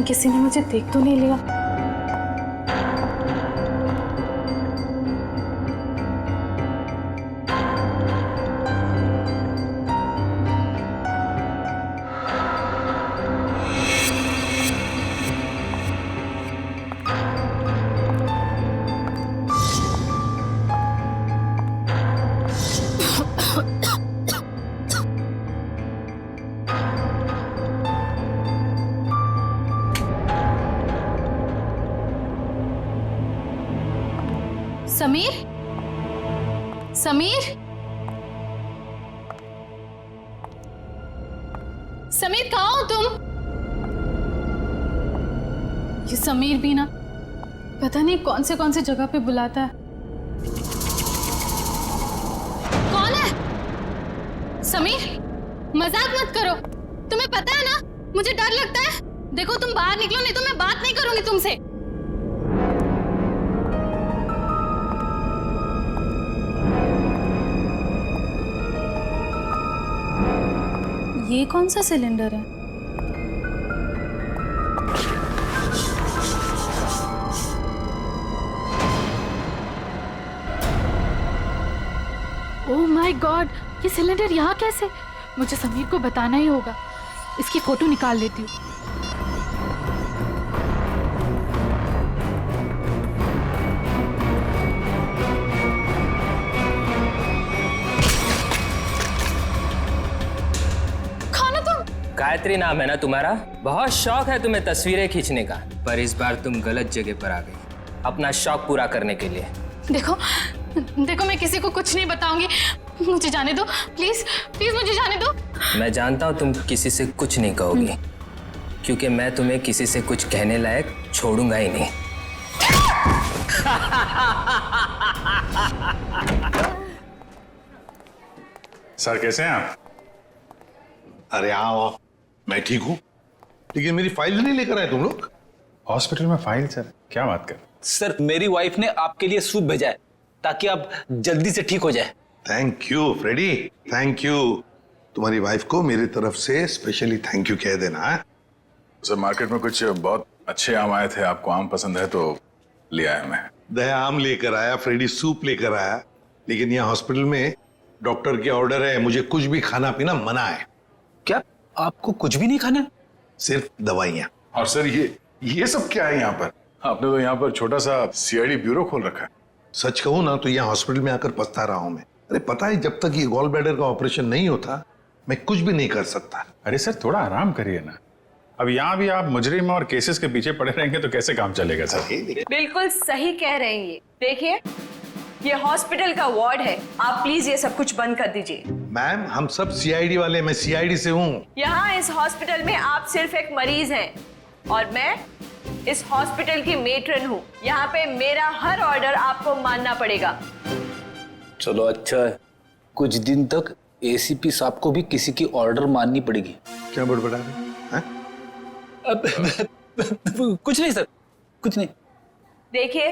किसी ने मुझे देख तो नहीं लिया। समीर, समीर, समीर कहाँ हो तुम? ये समीर भी ना पता नहीं कौन से जगह पे बुलाता है। कौन है? समीर, मजाक मत करो। तुम्हें पता है ना मुझे डर लगता है। देखो तुम बाहर निकलो नहीं तो मैं बात नहीं करूंगी तुमसे। ये कौन सा सिलेंडर है? ओह माय गॉड, ये सिलेंडर यहाँ कैसे? मुझे समीर को बताना ही होगा। इसकी फोटो निकाल लेती हूँ। गायत्री नाम है ना तुम्हारा? बहुत शौक है तुम्हें तस्वीरें खींचने का, पर इस बार तुम गलत जगह पर आ गई अपना शौक पूरा करने के लिए। देखो देखो, मैं किसी को कुछ नहीं बताऊंगी। मुझे जाने दो प्लीज, प्लीज मुझे जाने दो। मैं जानता हूँ तुम किसी से कुछ नहीं कहोगी, क्योंकि मैं तुम्हें किसी से कुछ कहने लायक छोड़ूंगा ही नहीं। सर कैसे हैं आप? अरे आओ, मैं ठीक हूँ, लेकिन मेरी फाइल नहीं लेकर आए तुम लोग। हॉस्पिटल में फाइल? सर क्या बात कर। सर मेरी वाइफ ने आपके लिए सूप भेजा है ताकि आप जल्दी से ठीक हो जाए। Thank you Freddie, thank you. तुम्हारी वाइफ को मेरी तरफ से स्पेशली थैंक यू कह देना। सर मार्केट में कुछ बहुत अच्छे आम आए थे, आपको आम पसंद है तो ले आया मैं। दया आम लेकर आया, फ्रेडी सूप लेकर आया, लेकिन यहाँ हॉस्पिटल में डॉक्टर के ऑर्डर है, मुझे कुछ भी खाना पीना मना है। क्या आपको कुछ भी नहीं खाना? सिर्फ दवाइयाँ। और सर ये सब क्या है यहाँ पर? आपने तो यहाँ पर छोटा सा सीआईडी ब्यूरो खोल रखा है। सच कहूँ ना तो यहाँ हॉस्पिटल में आकर पछता रहा हूँ मैं। अरे पता है, जब तक ये गॉल ब्लैडर का ऑपरेशन नहीं होता मैं कुछ भी नहीं कर सकता। अरे सर थोड़ा आराम करिए ना। अब यहाँ भी आप मुजरिम और केसेस के पीछे पड़े रहेंगे तो कैसे काम चलेगा सर? बिल्कुल सही कह रहे हैं ये। देखिए ये हॉस्पिटल का वार्ड है, आप प्लीज ये सब कुछ बंद कर दीजिए। मैम हम सब सीआईडी वाले, मैं सीआईडी से हूँ। यहाँ इस हॉस्पिटल में आप सिर्फ एक मरीज हैं और मैं इस हॉस्पिटल की मेट्रन हूँ। यहाँ पे मेरा हर ऑर्डर आपको मानना पड़ेगा। चलो अच्छा है, कुछ दिन तक एसीपी साहब को भी किसी की ऑर्डर माननी पड़ेगी। क्या बड़बड़ा रहे हैं? कुछ नहीं सर, कुछ नहीं। देखिए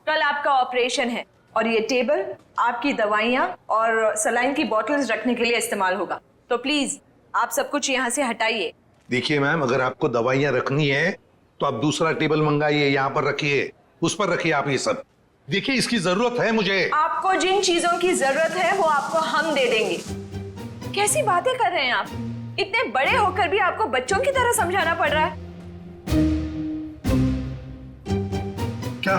कल आपका ऑपरेशन है और ये टेबल आपकी दवाइयाँ और सलाइन की बॉटल्स रखने के लिए इस्तेमाल होगा, तो प्लीज आप सब कुछ यहाँ से हटाइए। देखिए मैम, अगर आपको दवाइयाँ रखनी है तो आप दूसरा टेबल मंगाइए, यहाँ पर रखिए, उस पर रखिए आप ये सब। देखिए इसकी जरूरत है मुझे। आपको जिन चीजों की जरूरत है वो आपको हम दे देंगे। कैसी बातें कर रहे हैं आप? इतने बड़े होकर भी आपको बच्चों की तरह समझाना पड़ रहा है। क्या?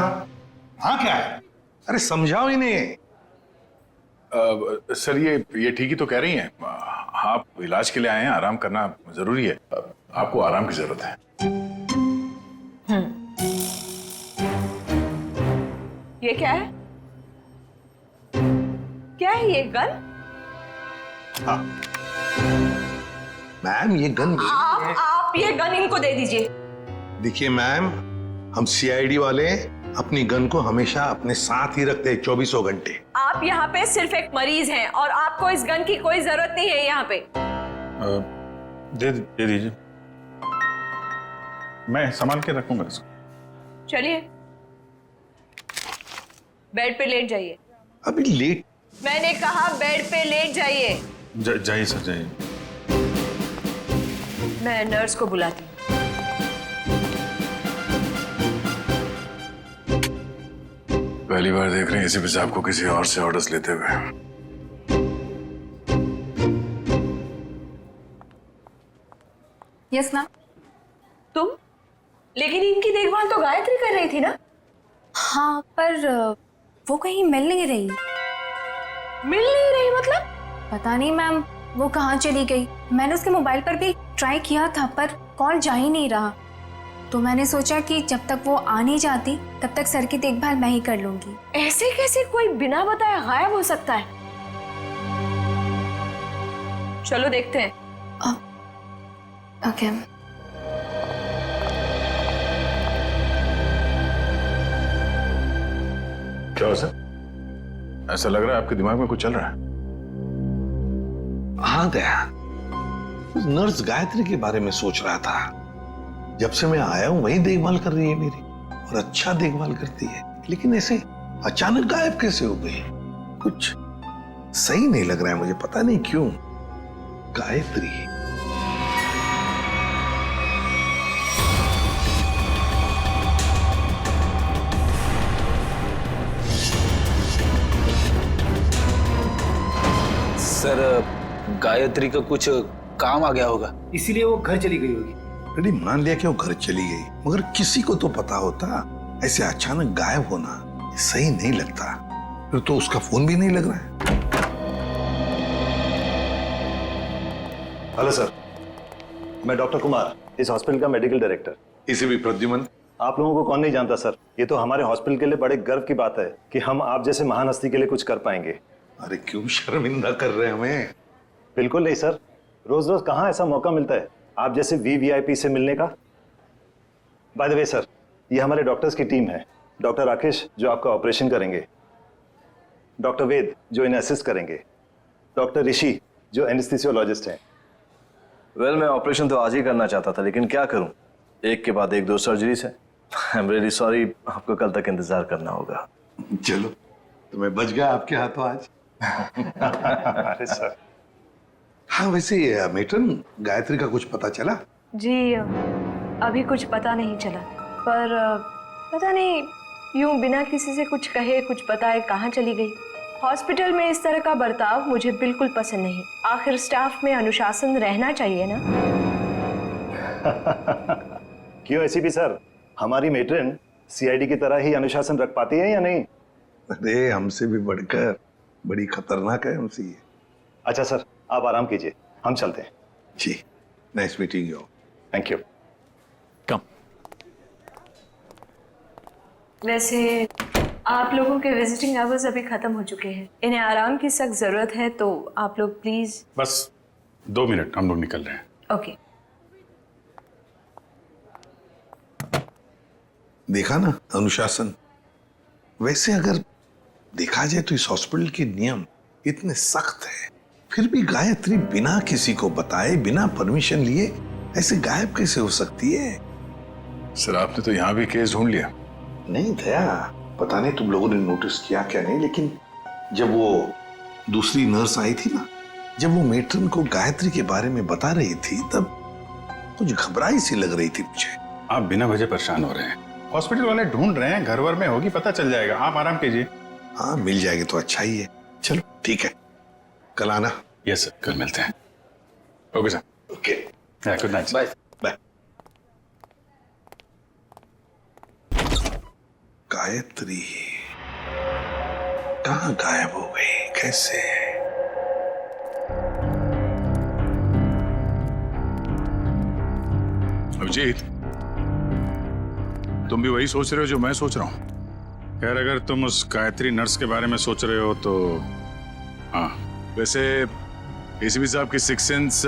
हाँ क्या है? अरे समझाओ इन्हें। सर ये ठीक ही तो कह रही हैं। आप इलाज के लिए आए हैं, आराम करना जरूरी है। आपको आराम की जरूरत है। ये क्या है? क्या है ये गन? हाँ मैम, ये गन आप ये गन इनको दे दीजिए। देखिए मैम, हम सीआईडी वाले अपनी गन को हमेशा अपने साथ ही रखते हैं 24 घंटे। आप यहाँ पे सिर्फ एक मरीज हैं और आपको इस गन की कोई जरूरत नहीं है यहाँ पे। दे दीजिए, मैं संभाल के रखूंगा इसको। चलिए बेड पे लेट जाइए। अभी लेट? मैंने कहा बेड पे लेट जाइए। जाइए सर, जाइए। मैं नर्स को बुलाती हूँ। पहली बार देख रहे हैं एसीपी साहब को किसी और से ऑर्डर्स लेते हुए। Yes ma'am. तुम? लेकिन इनकी देखभाल तो गायत्री कर रही थी ना? हाँ, पर वो कहीं मिल नहीं रही। मिल नहीं रही मतलब? पता नहीं मैम, वो कहाँ चली गई। मैंने उसके मोबाइल पर भी ट्राई किया था पर कॉल जा ही नहीं रहा। तो मैंने सोचा कि जब तक वो आ नहीं जाती तब तक सर की देखभाल मैं ही कर लूंगी। ऐसे कैसे कोई बिना बताए गायब हो सकता है? चलो देखते हैं। ओके। क्या हो सर? ऐसा लग रहा है आपके दिमाग में कुछ चल रहा है। हाँ दया, नर्स गायत्री के बारे में सोच रहा था। जब से मैं आया हूं वही देखभाल कर रही है मेरी, और अच्छा देखभाल करती है। लेकिन ऐसे अचानक गायब कैसे हो गई? कुछ सही नहीं लग रहा है मुझे, पता नहीं क्यों। गायत्री सर, गायत्री का कुछ काम आ गया होगा, इसीलिए वो घर चली गई होगी। अरे मान लिया कि वो घर चली गई, मगर किसी को तो पता होता। ऐसे अचानक गायब होना सही नहीं लगता। फिर तो उसका फोन भी नहीं लग रहा है। हेलो सर, मैं डॉक्टर कुमार, इस हॉस्पिटल का मेडिकल डायरेक्टर। इसे भी प्रद्युमन। आप लोगों को कौन नहीं जानता सर, ये तो हमारे हॉस्पिटल के लिए बड़े गर्व की बात है कि हम आप जैसे महान हस्ती के लिए कुछ कर पाएंगे। अरे क्यों शर्मिंदा कर रहे हैं हमें? बिल्कुल नहीं सर, रोज रोज कहाँ ऐसा मौका मिलता है आप जैसे वीवीआईपी से मिलने का। बाय द वे सर, ये हमारे डॉक्टर्स की टीम है। डॉक्टर राकेश जो आपका ऑपरेशन करेंगे, डॉक्टर वेद जो इन्हें असिस्ट करेंगे, डॉक्टर ऋषि जो एनेस्थीसियोलॉजिस्ट हैं। वेल, मैं ऑपरेशन तो आज ही करना चाहता था, लेकिन क्या करूं, एक के बाद एक 2 सर्जरीज है। आई एम रियली सॉरी, आपको कल तक इंतजार करना होगा। चलो, तो मैं बच गया आपके हाथों आज। अरे सर। हाँ, वैसे मेटन, गायत्री का कुछ पता चला? जी अभी कुछ पता नहीं चला, पर पता नहीं यूं बिना किसी से कुछ कहे कुछ बताए कहाँ चली गई। हॉस्पिटल में इस तरह का बर्ताव मुझे बिल्कुल पसंद नहीं। आखिर स्टाफ में अनुशासन रहना चाहिए ना। क्यों एसीपी सर, हमारी मेट्रन सीआईडी की तरह ही अनुशासन रख पाती है या नहीं? अरे हमसे भी बढ़कर बड़ी खतरनाक है हमसे ये। अच्छा सर, आप आराम कीजिए, हम चलते हैं। जी, nice meeting you. Thank you. Come. वैसे आप लोगों के विजिटिंग आवर्स अभी खत्म हो चुके हैं, इन्हें आराम की सख्त जरूरत है, तो आप लोग प्लीज। बस 2 मिनट, हम लोग निकल रहे हैं। ओके। देखा ना अनुशासन। वैसे अगर देखा जाए तो इस हॉस्पिटल के नियम इतने सख्त हैं, फिर भी गायत्री बिना किसी को बताए, बिना परमिशन लिए ऐसे गायब कैसे हो सकती है? सर, आपने तो यहाँ भी केस ढूंढ लिया। नहीं दया, पता नहीं तुम लोगों ने नोटिस किया क्या नहीं, लेकिन जब वो दूसरी नर्स आई थी ना, जब वो मेट्रन को गायत्री के बारे में बता रही थी, तब कुछ घबराई सी लग रही थी मुझे। आप बिना वजह परेशान हो रहे हैं। हॉस्पिटल वाले ढूंढ रहे हैं, घर वर में होगी, पता चल जाएगा। आप आराम कीजिए। हाँ, मिल जाएगी तो अच्छा ही है। चलो ठीक है, कल आना। यस सर, कल मिलते हैं। Okay sir. Okay, good night. Bye. Bye. Gayatri कहाँ गायब हो गई, कैसे? अभिजीत, तुम भी वही सोच रहे हो जो मैं सोच रहा हूँ? यार, अगर तुम उस गायत्री नर्स के बारे में सोच रहे हो तो हाँ, वैसे एसीपी साहब की सिक्स सेंस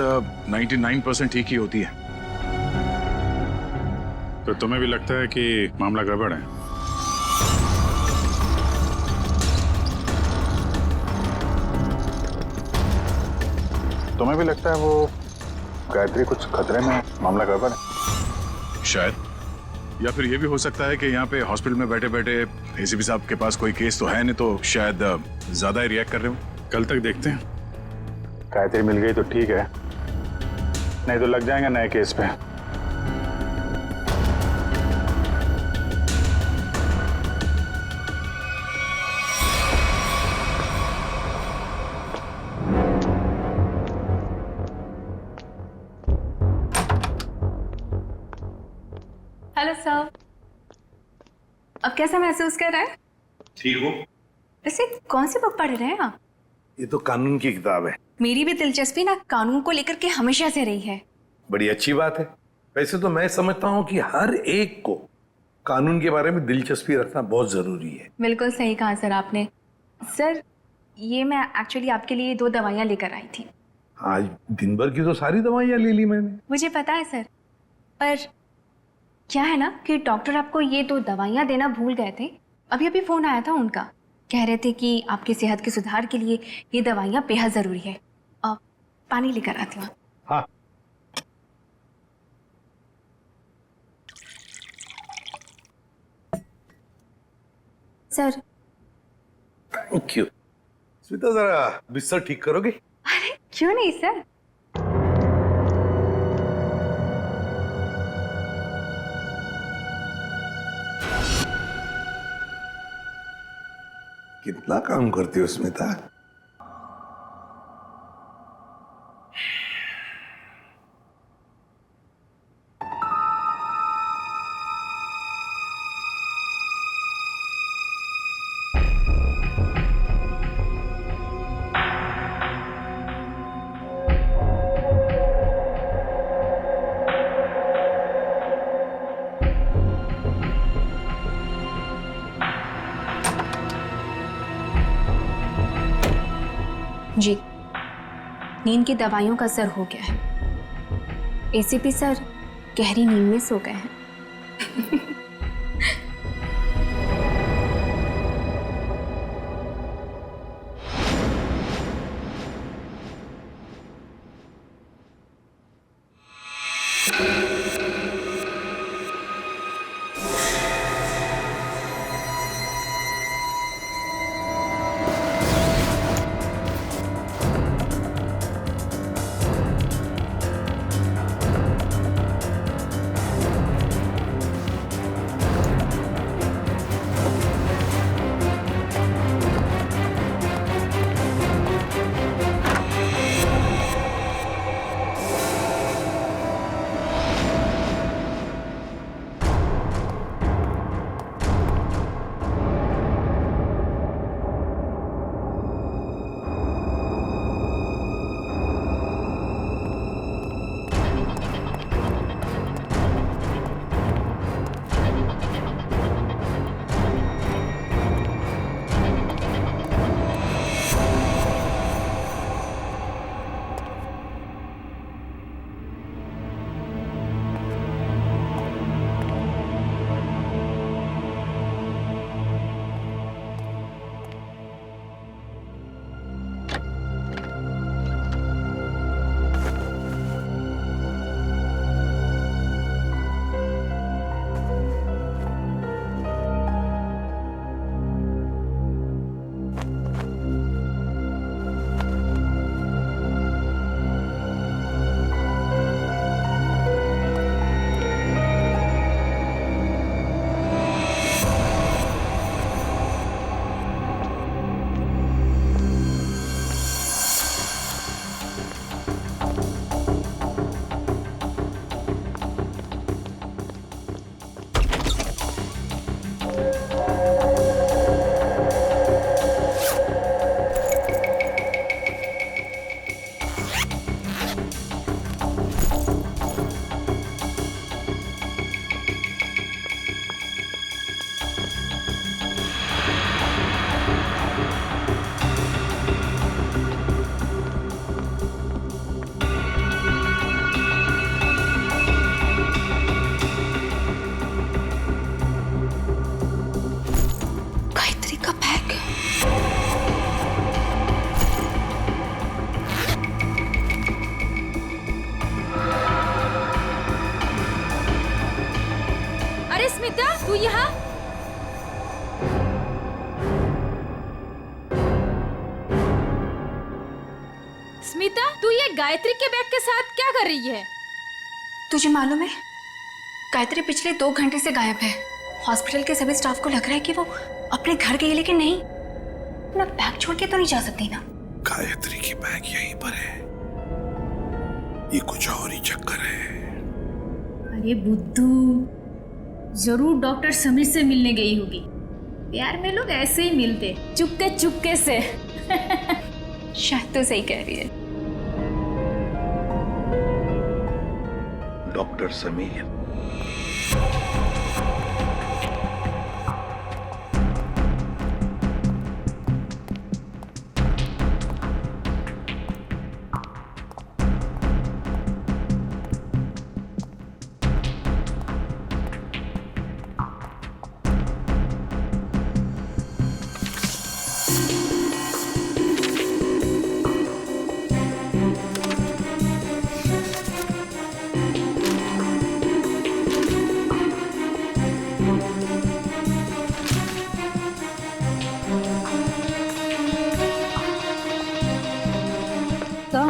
99% ठीक ही होती है। तो तुम्हें भी लगता है कि मामला गड़बड़ है? तुम्हें भी लगता है वो गायत्री कुछ खतरे में, मामला गड़बड़ है? शायद, या फिर ये भी हो सकता है कि यहाँ पे हॉस्पिटल में बैठे बैठे एसीपी साहब के पास कोई केस तो है नहीं, तो शायद ज्यादा ही रिएक्ट कर रहे हो। कल तक देखते हैं। गायत्री मिल गई तो ठीक है, नहीं तो लग जाएंगे नए केस पे। Hello sir. अब कैसा महसूस कर रहा है? ठीक हो? वैसे कौन सी बुक पढ़ रहे हैं आप? ये तो कानून की किताब है। मेरी भी दिलचस्पी ना कानून को लेकर के हमेशा से रही है। बड़ी अच्छी बात है। वैसे तो मैं समझता हूँ कि हर एक को कानून के बारे में दिलचस्पी रखना बहुत जरूरी है। बिल्कुल सही कहा सर आपने। सर ये मैं एक्चुअली आपके लिए 2 दवाइयाँ लेकर आई थी। आज दिन भर की तो सारी दवाइयाँ ले ली मैंने। मुझे पता है सर, पर क्या है ना कि डॉक्टर आपको ये 2 दवाइयाँ देना भूल गए थे। अभी अभी फोन आया था उनका, कह रहे थे कि आपकी सेहत के सुधार के लिए ये दवाइयाँ बेहद जरूरी है। अब पानी लेकर आती हूँ। हाँ, सर। Thank you. स्मिता जरा बिस्तर ठीक करोगे? अरे क्यों नहीं सर। कितना काम करती हो स्मिता? जी, नींद की दवाइयों का असर हो गया है। एसीपी सर गहरी नींद में सो गए हैं। स्मिता तू यहाँ? स्मिता तू ये गायत्री के बैग के साथ क्या कर रही है? तुझे मालूम है गायत्री पिछले 2 घंटे से गायब है। हॉस्पिटल के सभी स्टाफ को लग रहा है कि वो अपने घर गई, लेकिन नहीं, अपना बैग छोड़ के तो नहीं जा सकती ना। गायत्री की बैग यहीं पर है, ये कुछ और ही चक्कर है। अरे बुद्धू, जरूर डॉक्टर समीर से मिलने गई होगी। प्यार में लोग ऐसे ही मिलते, चुपके चुपके से। शायद तो सही कह रही है। डॉक्टर समीर,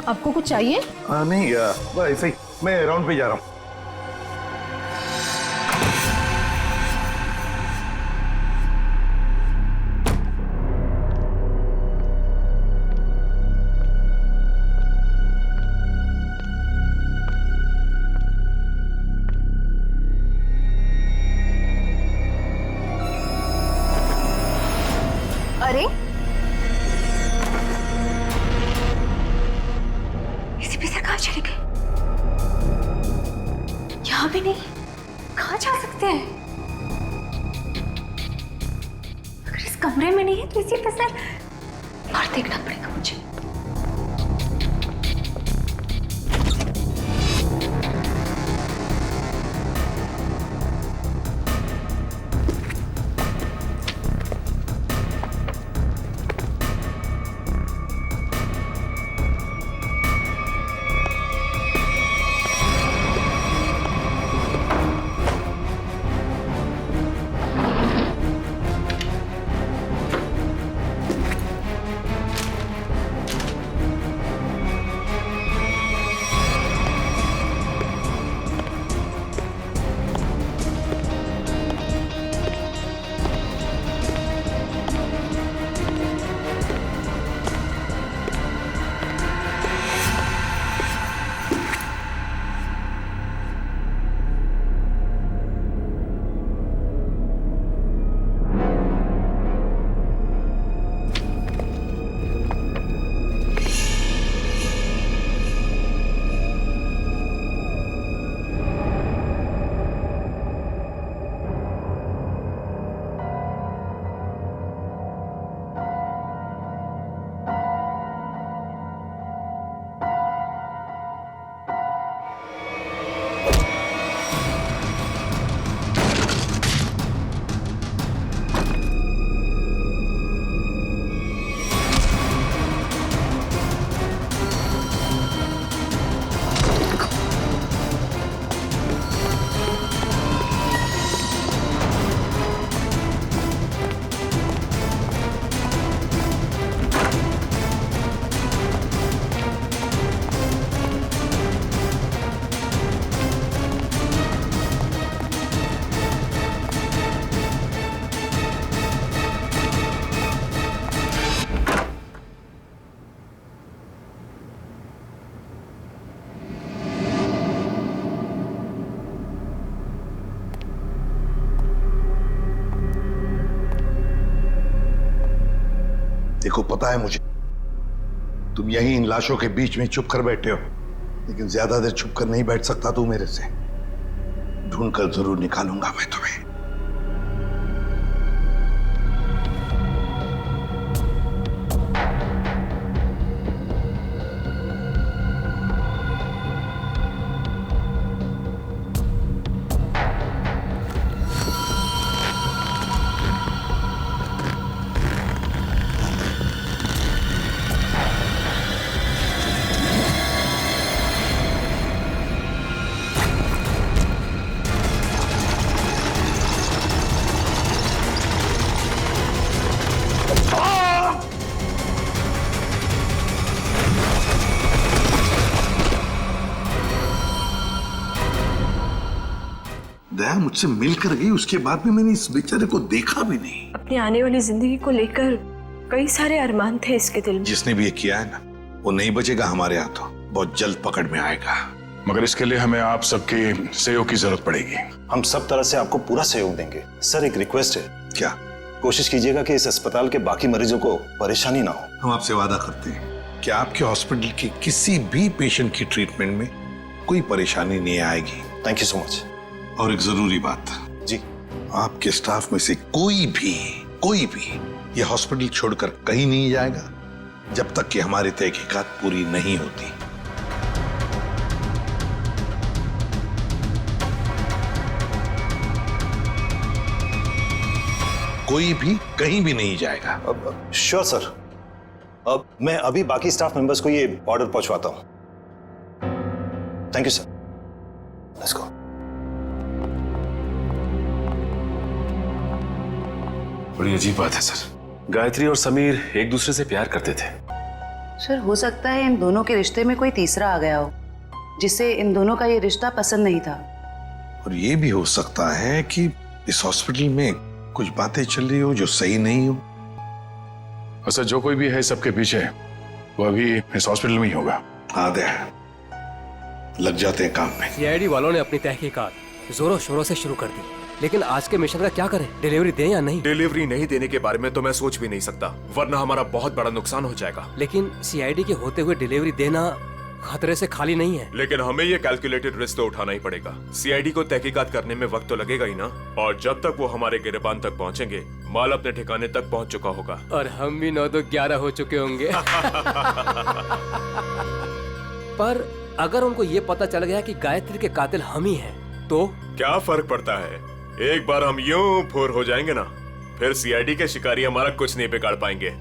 आपको कुछ चाहिए? नहीं बस ऐसे ही, मैं राउंड पे जा रहा हूँ। अरे एसीपी सर कहाँ चले गए? यहाँ भी नहीं, कहाँ जा सकते हैं? अगर इस कमरे में नहीं है तो एसीपी सर बाहर देखना पड़ेगा मुझे। देखो, पता है मुझे तुम यहीं इन लाशों के बीच में चुप कर बैठे हो, लेकिन ज्यादा देर छुप कर नहीं बैठ सकता तू मेरे से। ढूंढ कर जरूर निकालूंगा मैं तुम्हें। दया मुझसे मिलकर गई, उसके बाद भी मैंने इस बेचारे को देखा भी नहीं। अपनी आने वाली जिंदगी को लेकर कई सारे अरमान थे इसके दिल में। जिसने भी ये किया है ना, वो नहीं बचेगा हमारे हाथों, बहुत जल्द पकड़ में आएगा। मगर इसके लिए हमें आप सबके सहयोग की जरूरत पड़ेगी। हम सब तरह से आपको पूरा सहयोग देंगे। सर एक रिक्वेस्ट है, क्या? कोशिश कीजिएगा कि इस अस्पताल के बाकी मरीजों को परेशानी ना हो। हम आपसे वादा करते हैं कि आपके हॉस्पिटल के किसी भी पेशेंट की ट्रीटमेंट में कोई परेशानी नहीं आएगी। Thank you so much. और एक जरूरी बात जी, आपके स्टाफ में से कोई भी ये हॉस्पिटल छोड़कर कहीं नहीं जाएगा जब तक कि हमारी तहकीकात पूरी नहीं होती। कोई भी कहीं भी नहीं जाएगा। Sure sir. अब मैं अभी बाकी स्टाफ मेंबर्स को ये ऑर्डर पहुंचवाता हूं। Thank you sir. Let's go. बड़ी अजीब बात है सर, गायत्री और समीर एक दूसरे से प्यार करते थे। सर हो सकता है इन दोनों के रिश्ते में कोई तीसरा आ गया हो जिससे इन दोनों का ये रिश्ता पसंद नहीं था। और ये भी हो सकता है कि इस हॉस्पिटल में कुछ बातें चल रही हो जो सही नहीं हो। अच्छा, जो कोई भी है सबके पीछे, वो अभी इस हॉस्पिटल में ही होगा। आधे लग जाते हैं काम में। सीआईडी वालों ने अपनी तहकीकात जोरों शोरों से शुरू कर दी, लेकिन आज के मिशन का क्या करें? डिलीवरी दें या नहीं? डिलीवरी नहीं देने के बारे में तो मैं सोच भी नहीं सकता, वरना हमारा बहुत बड़ा नुकसान हो जाएगा। लेकिन सीआईडी के होते हुए डिलीवरी देना खतरे से खाली नहीं है। लेकिन हमें ये कैलकुलेटेड रिस्क तो उठाना ही पड़ेगा। सीआईडी को तहकीकात करने में वक्त तो लगेगा ही ना, और जब तक वो हमारे गिरबान तक पहुंचेंगे माल अपने ठिकाने तक पहुंच चुका होगा। और हम भी 9 तो 11 हो चुके होंगे। पर अगर उनको ये पता चल गया कि गायत्री के कातिल हम ही हैं, तो क्या फर्क पड़ता है? एक बार हम यूं फूर हो जाएंगे ना, फिर सीआईडी के शिकारी हमारा कुछ नहीं बिगाड़ पाएंगे।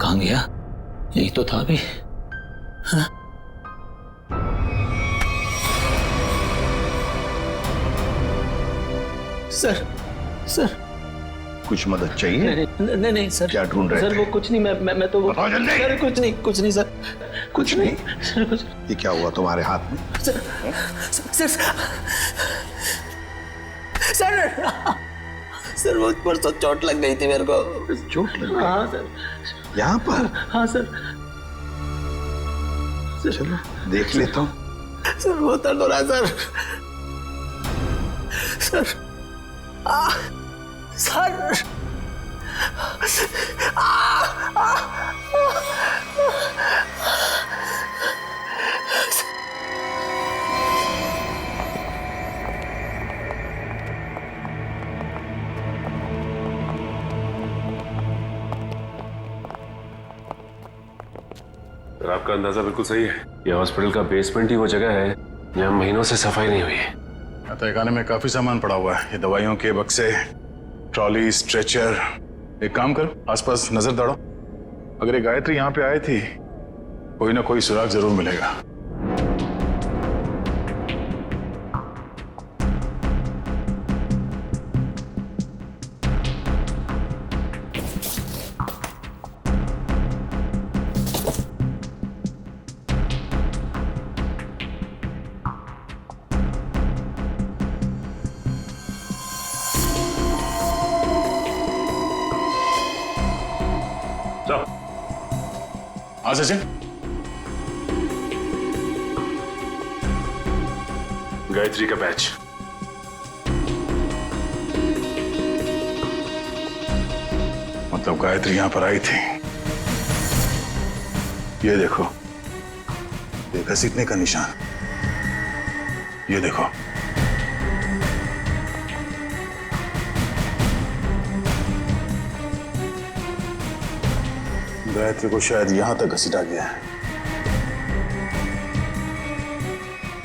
कहाँ गया? यही तो था अभी। हाँ? सर सर कुछ मदद चाहिए? नहीं सर। क्या ढूंढ रहे सर? वो कुछ नहीं, मैं तो बताओ जल्दी। सर कुछ नहीं सर, कुछ नहीं सर, कुछ। ये क्या हुआ तुम्हारे हाथ में? सर सर वो परसों चोट लग गई थी मेरे को। चोट लग गई? हाँ सर। यहाँ पर? हाँ सर। चलो देख लेता हूँ। सर बहुत दर्द हो रहा है सर। सर सर आपका अंदाजा बिल्कुल सही है। यह हॉस्पिटल का बेसमेंट ही वो जगह है जहाँ महीनों से सफाई नहीं हुई है। तहखाने में काफी सामान पड़ा हुआ है, ये दवाइयों के बक्से, ट्रॉली, स्ट्रेचर। एक काम करो, आसपास नजर दौड़ो। अगर ये गायत्री यहाँ पे आई थी, कोई ना कोई सुराग जरूर मिलेगा। हाँ सचिन, गायत्री का बैच। मतलब गायत्री यहाँ पर आई थी, ये देखो, ये घसीटने का निशान। ये देखो, गायत्री को शायद यहां तक घसीटा गया है।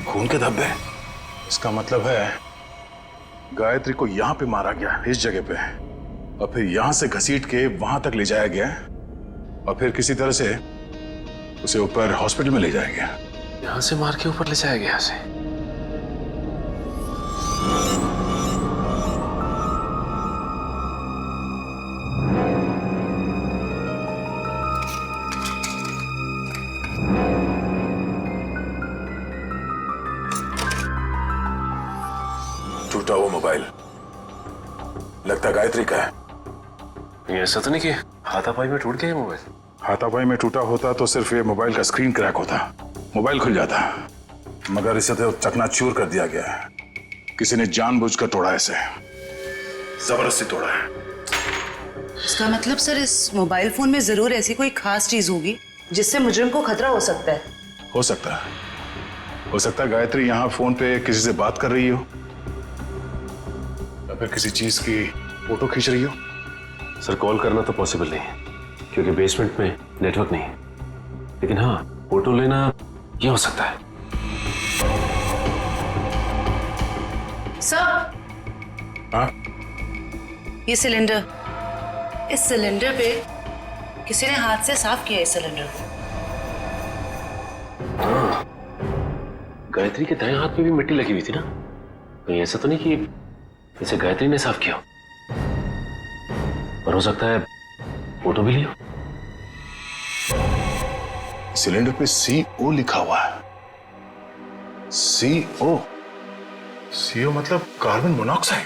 खून के धब्बे। इसका मतलब है गायत्री को यहां पे मारा गया, इस जगह पे, और फिर यहां से घसीट के वहां तक ले जाया गया, और फिर किसी तरह से उसे ऊपर हॉस्पिटल में ले जाया गया। यहाँ से मार के ऊपर ले जाया गया उसे। टूटा वो मोबाइल लगता गायत्री का है। ऐसा तो नहीं कि हाथापाई में टूट गया मोबाइल? हाथापाई में टूटा होता तो सिर्फ ये मोबाइल का स्क्रीन क्रैक होता, मोबाइल खुल जाता, मगर इसे तो चकनाचूर कर दिया गया है। किसी ने जानबूझकर तोड़ा, इसे जबरदस्ती तोड़ा है। इसका मतलब सर इस मोबाइल फोन में जरूर ऐसी कोई खास चीज होगी जिससे मुजरिम को खतरा हो सकता है। हो सकता है, हो सकता है गायत्री यहाँ फोन पे किसी से बात कर रही हो, या फिर किसी चीज की फोटो खींच रही हो। सर कॉल करना तो पॉसिबल नहीं है क्योंकि बेसमेंट में नेटवर्क नहीं है, लेकिन हाँ फोटो लेना ये हो सकता है। सर, हाँ? ये सिलेंडर, इस सिलेंडर पे किसी ने हाथ से साफ किया इस सिलेंडर को। हाँ, गायत्री के दाएं हाथ में भी मिट्टी लगी हुई थी ना, कहीं ऐसा तो नहीं कि इसे गायत्री ने साफ किया, और हो सकता है फोटो भी लियो। सिलेंडर पे CO लिखा हुआ है। CO, CO मतलब कार्बन मोनोऑक्साइड।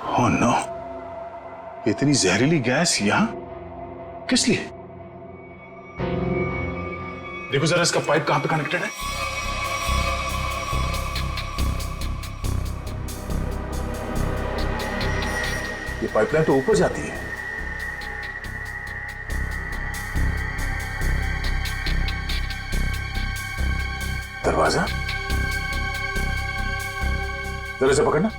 ओह नो, इतनी जहरीली गैस यहां किस लिए? देखो जरा इसका पाइप कहां पे कनेक्टेड है। ये पाइपलाइन तो ऊपर जाती है। दरवाजा जरा से पकड़ना।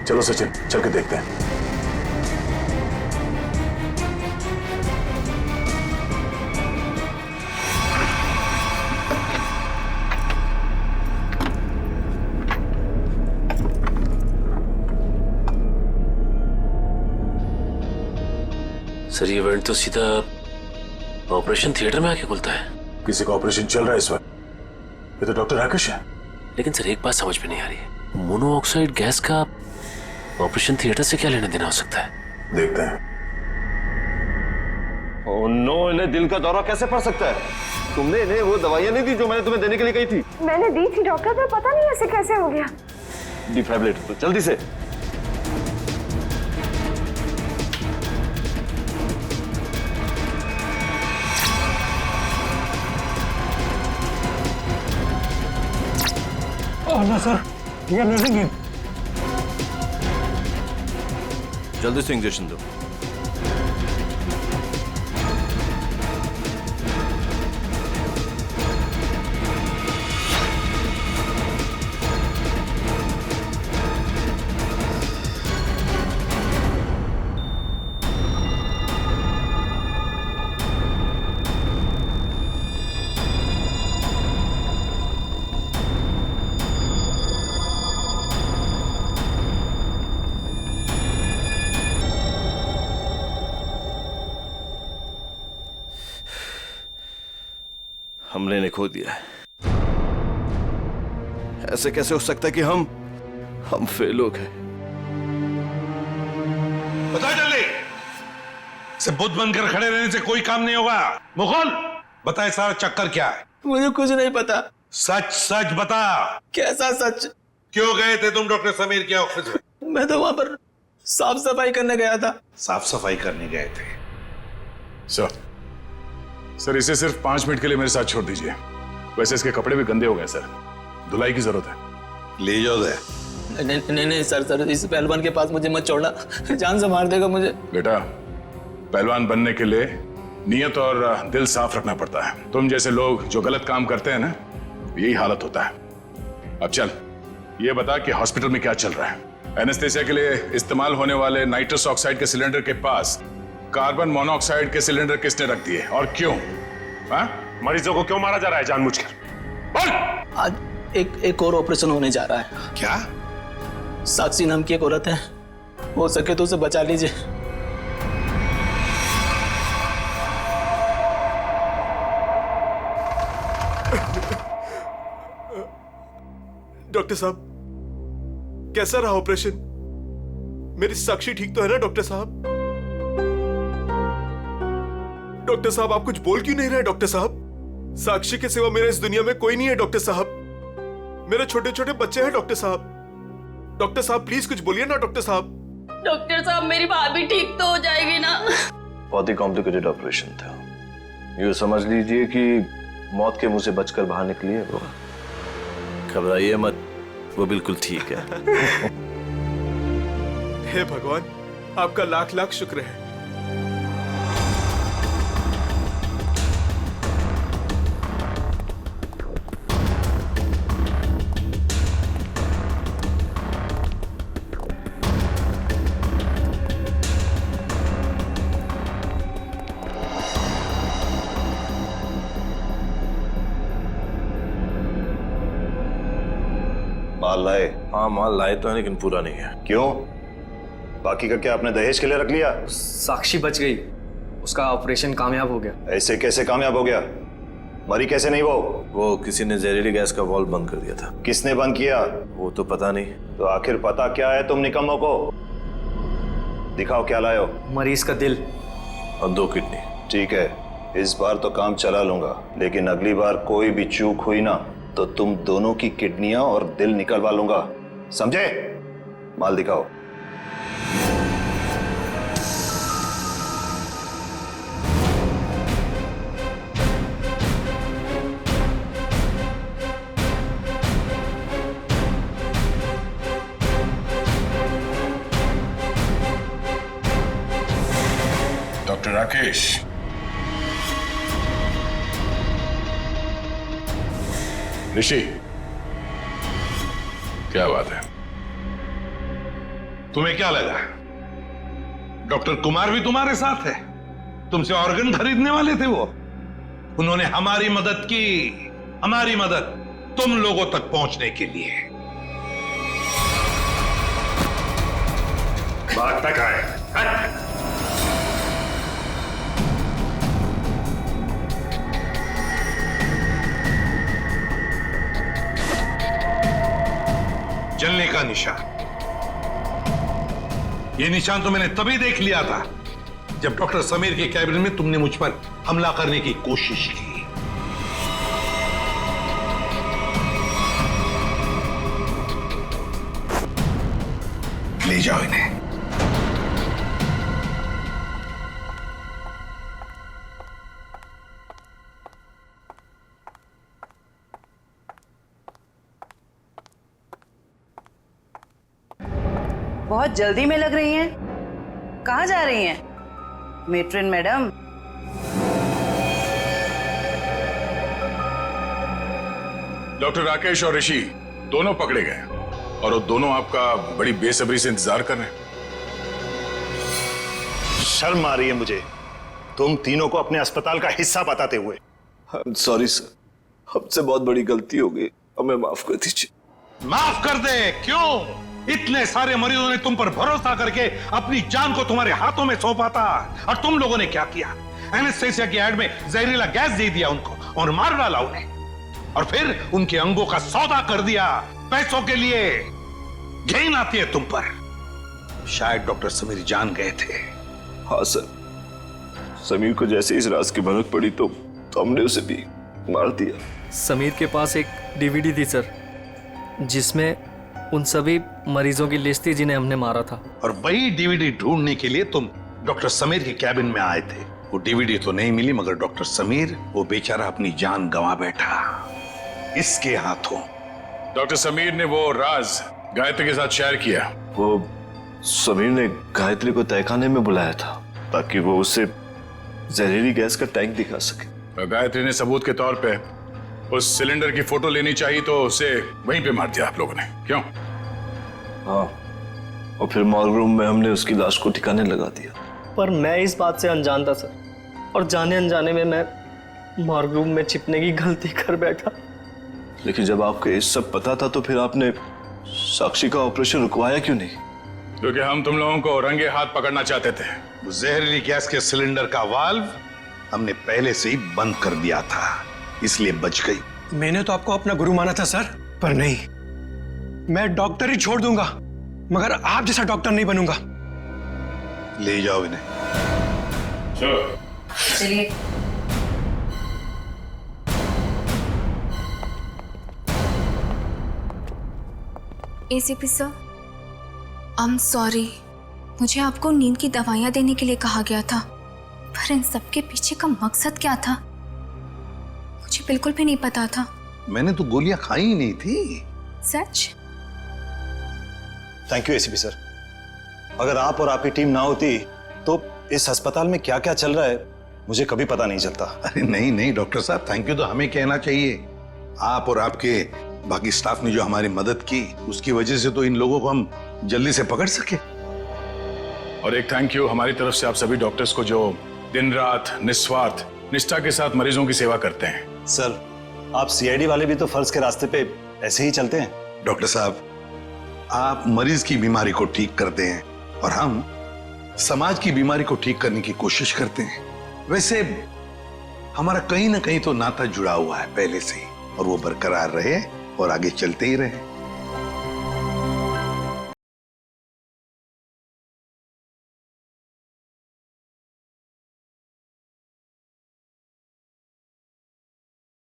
चलो सचिन, चल के देखते हैं। सर ये इवेंट तो सीधा ऑपरेशन थिएटर में आके खुलता है। किसी का ऑपरेशन चल रहा है इस वक्त। ये तो डॉक्टर राकेश है। लेकिन सर एक बात समझ में नहीं आ रही है, मोनोऑक्साइड गैस का ऑपरेशन थिएटर से क्या लेना देना हो सकता है? देखते हैं। ओह नो, इन्हें दिल का दौरा कैसे पड़ सकता है? तुमने इन्हें वो दवाइयां नहीं दी जो मैंने तुम्हें देने के लिए कही थी? मैंने दी थी डॉक्टर, पर पता नहीं ऐसे कैसे हो गया। डिफाइब्रिलेटर तो जल्दी से। ना सर, ये नहीं। जल्दी से इंजेक्शन दो। हमने इन्हें खो दिया है। ऐसे कैसे हो सकता है कि हम फेल हो गए? बता जल्दी, से बुद्ध बनकर खड़े रहने से कोई काम नहीं होगा। मुगल, बताए सारा चक्कर क्या है? मुझे कुछ नहीं पता। सच सच बता। कैसा सच? क्यों गए थे तुम डॉक्टर समीर के ऑफिस में? मैं तो वहां पर साफ सफाई करने गया था। साफ सफाई करने गए थे? सर इसे सिर्फ 5 मिनट के लिए मेरे साथ छोड़ दीजिए। वैसे इसके कपड़े भी गंदे हो गए सर, धुलाई की जरूरत है। ले जाओ दे। नहीं सर, इस पहलवान के पास मुझे मत छोड़ना, जान से मार देगा मुझे। बेटा, पहलवान बनने के लिए नियत और दिल साफ रखना पड़ता है। तुम जैसे लोग जो गलत काम करते हैं ना, यही हालत होता है। अब चल, ये बता कि हॉस्पिटल में क्या चल रहा है? एनेस्थेसिया के लिए इस्तेमाल होने वाले नाइट्रस ऑक्साइड के सिलेंडर के पास कार्बन मोनोऑक्साइड के सिलेंडर किसने रख दिए और क्यों? हाँ? मरीजों को क्यों मारा जा रहा है जानबूझकर? बोल! आज एक और ऑपरेशन होने जा रहा है। क्या? साक्षी नाम की एक औरत है, हो सके तो उसे बचा लीजिए। डॉक्टर साहब, कैसा रहा ऑपरेशन? मेरी साक्षी ठीक तो है ना डॉक्टर साहब? डॉक्टर साहब, आप कुछ बोल क्यों नहीं रहे डॉक्टर साहब? साक्षी के सिवा मेरे इस दुनिया में कोई नहीं है डॉक्टर साहब। मेरे छोटे छोटे बच्चे हैं डॉक्टर साहब। डॉक्टर साहब प्लीज कुछ बोलिए ना डॉक्टर साहब। डॉक्टर साहब, मेरी भाभी ठीक तो हो जाएगी ना? बहुत ही कॉम्प्लिकेटेड ऑपरेशन था। यूँ समझ लीजिए कि मौत के मुंह से बचकर बाहर निकली है वो। घबराइए मत, वो बिल्कुल ठीक है। हे भगवान, आपका लाख लाख शुक्र है। माल लाए? हाँ, माल लाए तो है लेकिन पूरा नहीं है। क्यों? बाकी का क्या आपने दहेज के लिए रख लिया? साक्षी बच गई, उसका ऑपरेशन कामयाब हो गया। ऐसे कैसे कामयाब हो गया? मरी कैसे नहीं वो किसी ने जहरीली गैस का वाल्व बंद कर दिया था। किसने बंद किया? वो तो पता नहीं। तो आखिर पता क्या है तुम निकम्मों को? दिखाओ क्या लाए हो। मरीज का दिल और 2 किडनी। ठीक है, इस बार तो काम चला लूंगा, लेकिन अगली बार कोई भी चूक हुई ना तो तुम दोनों की किडनियां और दिल निकलवा लूंगा, समझे? माल दिखाओ। डॉक्टर राकेश, ऋषि, क्या बात है? तुम्हें क्या लगा डॉक्टर कुमार भी तुम्हारे साथ है? तुमसे ऑर्गन खरीदने वाले थे वो। उन्होंने हमारी मदद की, हमारी मदद तुम लोगों तक पहुंचने के लिए। बात तक आए। जलने का निशान, ये निशान तो मैंने तभी देख लिया था जब डॉक्टर समीर के कैबिन में तुमने मुझ पर हमला करने की कोशिश की। ले जाओ इन्हें। बहुत जल्दी में लग रही हैं। कहाँ जा रही हैं मेट्रिन मैडम? डॉक्टर राकेश और ऋषि दोनों पकड़े गए और वो दोनों आपका बड़ी बेसब्री से इंतजार कर रहे हैं। शर्म आ रही है मुझे तुम तीनों को अपने अस्पताल का हिस्सा बताते हुए। सॉरी सर, हमसे बहुत बड़ी गलती हो गई, हमें माफ कर दीजिए। माफ कर दे? क्यों? इतने सारे मरीजों ने तुम पर भरोसा करके अपनी जान को तुम्हारे हाथों में सौंपा था, और तुम लोगों ने क्या किया? एनेस्थेसिया की ऐड में जहरीला गैस दे दिया उनको और मार डाला उन्हें, और फिर उनके अंगों का सौदा कर दिया पैसों के लिए। घिन आती है तुम पर। शायद डॉक्टर समीर जान गए थे। हाँ सर, समीर को जैसे इस राज की भनक पड़ी तो हमने उसे भी मार दिया। समीर के पास एक डीवीडी थी सर, जिसमें उन सभी मरीजों की लिस्ट थी जिन्हें हमने मारा था। और वही डीवीडी ढूंढने के लिए तुम डॉक्टर समीर के कैबिन में आए थे। वो डीवीडी तो नहीं मिली, मगर डॉक्टर समीर वो बेचारा अपनी जान गंवा बैठा इसके हाथों। डॉक्टर समीर ने वो राज गायत्री के साथ शेयर किया? वो समीर ने गायत्री को तहखाने में बुलाया था ताकि वो उसे जहरीली गैस का टैंक दिखा सके। और गायत्री ने सबूत के तौर पे उस सिलेंडर की फोटो लेनी चाहिए तो उसे वहीं पे मार दिया आप लोगों ने, क्यों? हाँ, और फिर मॉर्ग रूम में हमने उसकी लाश को ठिकाने लगा दिया। पर मैं इस बात से अनजान था सर, और जाने अनजाने में मैं मॉर्ग रूम में छिपने की गलती कर बैठा। लेकिन जब आपको ये सब पता था तो फिर आपने साक्षी का ऑपरेशन रुकवाया क्यों नहीं? क्योंकि हम तुम लोगों को रंगे हाथ पकड़ना चाहते थे। वो जहरीली गैस के सिलेंडर का वाल्व हमने पहले से ही बंद कर दिया था, इसलिए बच गई। मैंने तो आपको अपना गुरु माना था सर, पर नहीं, मैं डॉक्टर ही छोड़ दूंगा मगर आप जैसा डॉक्टर नहीं बनूंगा। ले जाओ इन्हें। चलिए। ACP sir, I am sorry. मुझे आपको नींद की दवाइयाँ देने के लिए कहा गया था, पर इन सब के पीछे का मकसद क्या था मुझे बिल्कुल भी नहीं पता था। मैंने तो गोलियां खाई ही नहीं थी। सच? Thank you ACP sir. अगर आप और आपकी टीम ना होती तो इस अस्पताल में क्या क्या चल रहा है मुझे कभी पता नहीं चलता। अरे नहीं नहीं डॉक्टर साहब, थैंक यू तो हमें कहना चाहिए। आप और आपके बाकी स्टाफ ने जो हमारी मदद की उसकी वजह से तो इन लोगों को हम जल्दी से पकड़ सके। और एक थैंक यू हमारी तरफ से आप सभी डॉक्टर्स को जो दिन रात निस्वार्थ निष्ठा के साथ मरीजों की सेवा करते हैं। सर, आप सीआईडी वाले भी तो फर्ज के रास्ते पे ऐसे ही चलते हैं। डॉक्टर साहब, आप मरीज की बीमारी को ठीक करते हैं और हम समाज की बीमारी को ठीक करने की कोशिश करते हैं। वैसे हमारा कहीं ना कहीं तो नाता जुड़ा हुआ है पहले से ही, और वो बरकरार रहे और आगे चलते ही रहे।